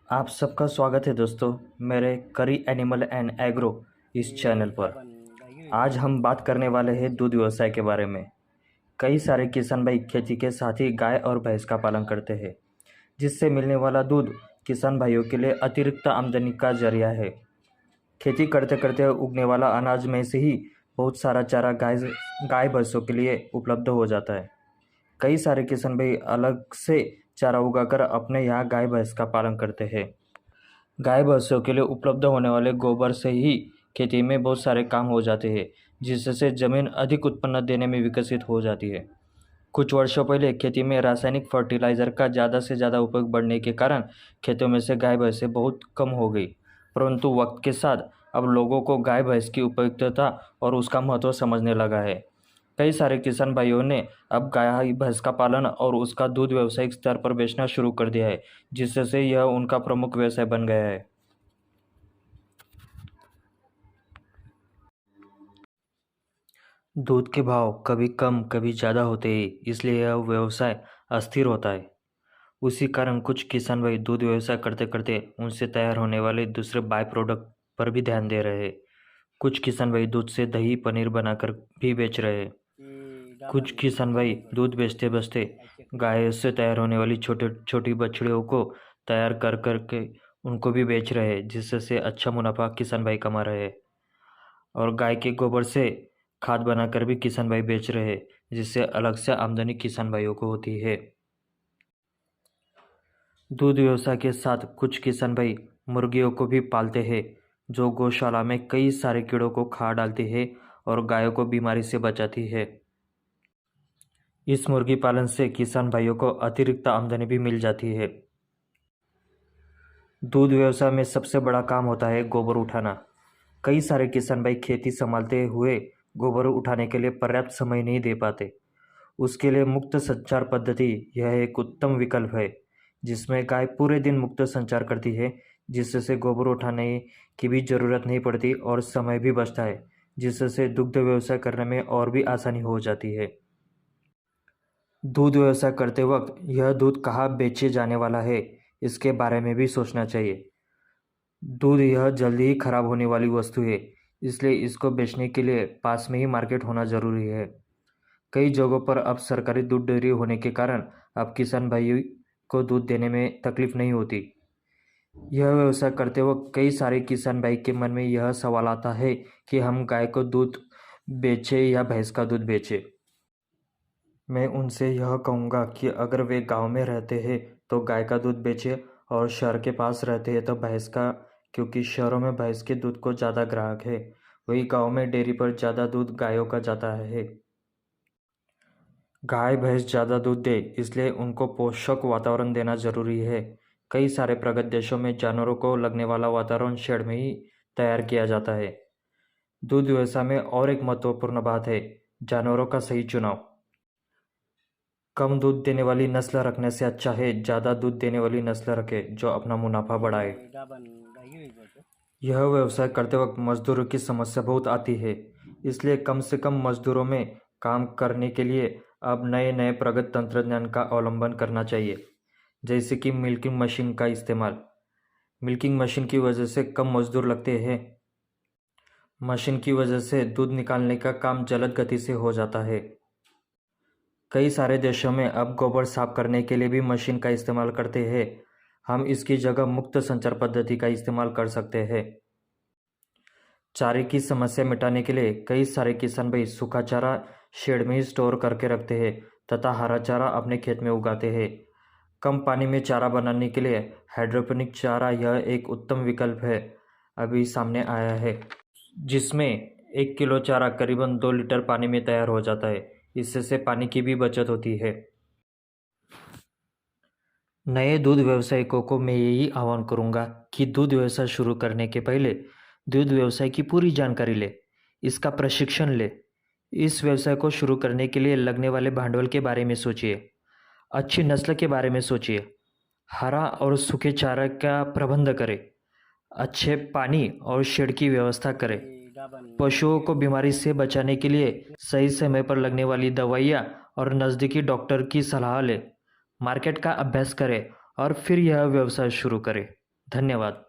आप सबका स्वागत है दोस्तों मेरे करी एनिमल एंड एग्रो इस चैनल पर। आज हम बात करने वाले हैं दूध व्यवसाय के बारे में। कई सारे किसान भाई खेती के साथ ही गाय और भैंस का पालन करते हैं, जिससे मिलने वाला दूध किसान भाइयों के लिए अतिरिक्त आमदनी का जरिया है। खेती करते करते उगने वाला अनाज में से ही बहुत सारा चारा गाय भैंसों के लिए उपलब्ध हो जाता है। कई सारे किसान भाई अलग से चारा उगाकर अपने यहाँ गाय भैंस का पालन करते हैं। गाय भैंसों के लिए उपलब्ध होने वाले गोबर से ही खेती में बहुत सारे काम हो जाते हैं, जिससे ज़मीन अधिक उत्पन्न देने में विकसित हो जाती है। कुछ वर्षों पहले खेती में रासायनिक फर्टिलाइज़र का ज़्यादा से ज़्यादा उपयोग बढ़ने के कारण खेतों में से गाय भैंसें बहुत कम हो गई, परंतु वक्त के साथ अब लोगों को गाय भैंस की उपयुक्तता और उसका महत्व समझने लगा है। कई सारे किसान भाइयों ने अब गाय भैंस का पालन और उसका दूध व्यावसायिक स्तर पर बेचना शुरू कर दिया है, जिससे यह उनका प्रमुख व्यवसाय बन गया है। दूध के भाव कभी कम कभी ज़्यादा होते हैं, इसलिए यह व्यवसाय अस्थिर होता है। उसी कारण कुछ किसान भाई दूध व्यवसाय करते करते उनसे तैयार होने वाले दूसरे बाय प्रोडक्ट पर भी ध्यान दे रहे हैं। कुछ किसान भाई दूध से दही पनीर बनाकर भी बेच रहे हैं। कुछ किसान भाई दूध बेचते बेचते गाय से तैयार होने वाली छोटी छोटी बछड़ियों को तैयार कर करके उनको भी बेच रहे हैं, जिससे अच्छा मुनाफा किसान भाई कमा रहे हैं। और गाय के गोबर से खाद बनाकर भी किसान भाई बेच रहे हैं, जिससे अलग से आमदनी किसान भाइयों को होती है। दूध व्यवसाय के साथ कुछ किसान भाई मुर्गियों को भी पालते हैं, जो गौशाला में कई सारे कीड़ों को खा डालती है और गायों को बीमारी से बचाती है। इस मुर्गी पालन से किसान भाइयों को अतिरिक्त आमदनी भी मिल जाती है। दूध व्यवसाय में सबसे बड़ा काम होता है गोबर उठाना। कई सारे किसान भाई खेती संभालते हुए गोबर उठाने के लिए पर्याप्त समय नहीं दे पाते। उसके लिए मुक्त संचार पद्धति यह एक उत्तम विकल्प है, जिसमें गाय पूरे दिन मुक्त संचार करती है, जिससे गोबर उठाने की भी ज़रूरत नहीं पड़ती और समय भी बचता है, जिससे दुग्ध व्यवसाय करने में और भी आसानी हो जाती है। दूध व्यवसाय करते वक्त यह दूध कहाँ बेचे जाने वाला है, इसके बारे में भी सोचना चाहिए। दूध यह जल्दी ही खराब होने वाली वस्तु है, इसलिए इसको बेचने के लिए पास में ही मार्केट होना ज़रूरी है। कई जगहों पर अब सरकारी दूध डेयरी होने के कारण अब किसान भाई को दूध देने में तकलीफ नहीं होती। यह व्यवसाय करते वक्त कई सारे किसान भाई के मन में यह सवाल आता है कि हम गाय को दूध बेचें या भैंस का दूध बेचें। मैं उनसे यह कहूँगा कि अगर वे गांव में रहते हैं तो गाय का दूध बेचें और शहर के पास रहते हैं तो भैंस का, क्योंकि शहरों में भैंस के दूध को ज़्यादा ग्राहक है, वही गांव में डेयरी पर ज़्यादा दूध गायों का जाता है। गाय भैंस ज़्यादा दूध दे, इसलिए उनको पोषक वातावरण देना जरूरी है। कई सारे प्रगत देशों में जानवरों को लगने वाला वातावरण शेड में ही तैयार किया जाता है। दूध व्यवसाय में और एक महत्वपूर्ण बात है जानवरों का सही चुनाव। कम दूध देने वाली नस्ल रखने से अच्छा है ज़्यादा दूध देने वाली नस्ल रखे जो अपना मुनाफा बढ़ाए। यह व्यवसाय करते वक्त मजदूरों की समस्या बहुत आती है, इसलिए कम से कम मजदूरों में काम करने के लिए अब नए नए प्रगत तंत्रज्ञान का अवलंबन करना चाहिए, जैसे कि मिल्किंग मशीन का इस्तेमाल। मिल्किंग मशीन की वजह से कम मजदूर लगते हैं। मशीन की वजह से दूध निकालने का काम जलद गति से हो जाता है। कई सारे देशों में अब गोबर साफ करने के लिए भी मशीन का इस्तेमाल करते हैं। हम इसकी जगह मुक्त संचार पद्धति का इस्तेमाल कर सकते हैं। चारे की समस्या मिटाने के लिए कई सारे किसान भाई सूखा चारा शेड में ही स्टोर करके रखते हैं तथा हरा चारा अपने खेत में उगाते हैं। कम पानी में चारा बनाने के लिए हाइड्रोपोनिक चारा यह एक उत्तम विकल्प है अभी सामने आया है, जिसमें 1 किलो चारा करीबन 2 लीटर पानी में तैयार हो जाता है। इससे पानी की भी बचत होती है। नए दूध व्यवसायियों को मैं यही आह्वान करूंगा कि दूध व्यवसाय शुरू करने के पहले दूध व्यवसाय की पूरी जानकारी ले, इसका प्रशिक्षण ले। इस व्यवसाय को शुरू करने के लिए लगने वाले भांडवल के बारे में सोचिए, अच्छी नस्ल के बारे में सोचिए, हरा और सूखे चारा का प्रबंध करें, अच्छे पानी और शेड की व्यवस्था करें। पशुओं को बीमारी से बचाने के लिए सही समय पर लगने वाली दवाइयाँ और नज़दीकी डॉक्टर की सलाह लें। मार्केट का अभ्यास करें और फिर यह व्यवसाय शुरू करें। धन्यवाद।